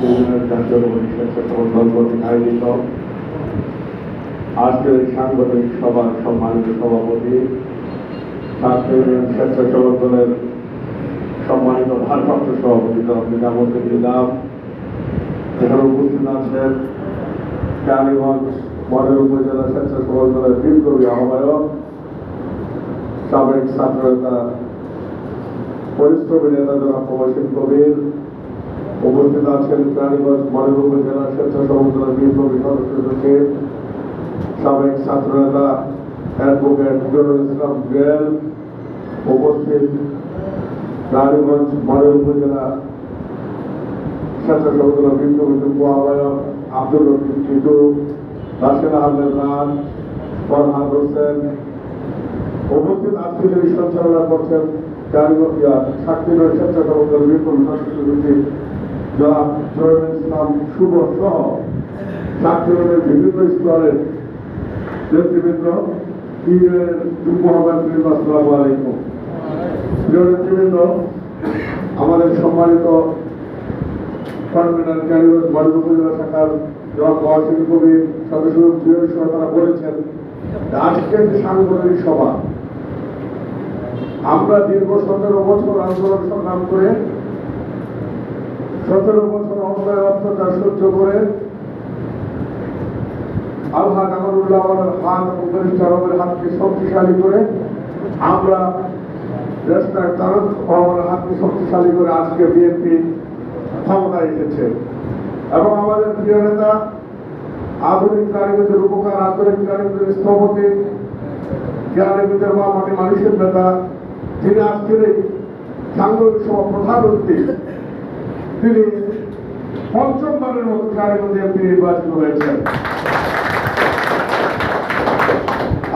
ইউনিয়নের জাতীয় স্বেচ্ছাসেবক দল কর্তৃক আয়োজিত আজকের এই সাংগঠনিক সভার সম্মানিত সভাপতি, ছাত্র ইউনিয়ন স্বেচ্ছাসেবক দলের সম্মানিত ভারপ্রাপ্ত সভাপতি নিজামুদ্দিন নিজাম, এখানে উপস্থিত আছেন কেরানীগঞ্জ মডেল উপজেলা স্বেচ্ছাসেবক দলের বিপ্লবী আহ্বায়ক, সাবেক ছাত্র নেতা, পরিশ্রমী নেতা জনাব প্রবাসী কবির, উপস্থিত আছেন কেরানীগঞ্জ মডেল উপজেলা স্বেচ্ছাসেবক দলের বিপ্লবী সদস্য সচিব, সাবেক ছাত্র নেতা অ্যাডভোকেট নুরুল ইসলাম জুয়েল, উপস্থিত কেরানীগঞ্জ মডেল উপজেলা স্বেচ্ছাসেবক দলের বিপ্লবী যুগ্ম আহ্বায়ক আব্দুল রফিক টিটু, রাশেদ আহমেদ রান, ফরহাদ হোসেন, উপস্থিত আজকের এই সঞ্চালনা করছেন সাক্ষী স্বেচ্ছাসেবক দলের বিপ্লবী সদস্য সচিব জনাব নুরুল ইসলাম শুভ সহ সাক্ষীদের বিভিন্ন স্তরের নেতৃবৃন্দ, ইউনিয়নের যুগ্ম আহ্বায়ক, আসসালামু আলাইকুম। প্রিয় নেতৃবৃন্দ, আমাদের সম্মানিত কনভেনর কেরানীগঞ্জ মডেল উপজেলা শাখার জনাব প্রবাসী কবির সদস্য জুয়েল সহ তারা বলেছেন আজকের সাংগঠনিক সভা আমরা দীর্ঘ 17 বছর আন্দোলন সংগ্রাম করে 17 বছর অন্যায় অত্যাচার সহ্য করে আল্লাহ আমানুল্লাহ আমাদের হাত এবং ব্যারিস্টার হাতকে শক্তিশালী করে আমরা দেশটার তারক রহমানের হাতকে শক্তিশালী করে আজকে বিএনপি ক্ষমতায় এসেছে এবং আমাদের প্রিয় নেতা আধুনিক কেরানীগঞ্জের উপকার, আধুনিক কেরানীগঞ্জের স্থপতি, কেরানীগঞ্জের মা মাটি মানুষের নেতা, যিনি আজকের এই সাংগঠনিক সভা প্রধান অতিথি, তিনি পঞ্চমবারের মতো কেরানীগঞ্জে এমপি নির্বাচিত হয়েছেন।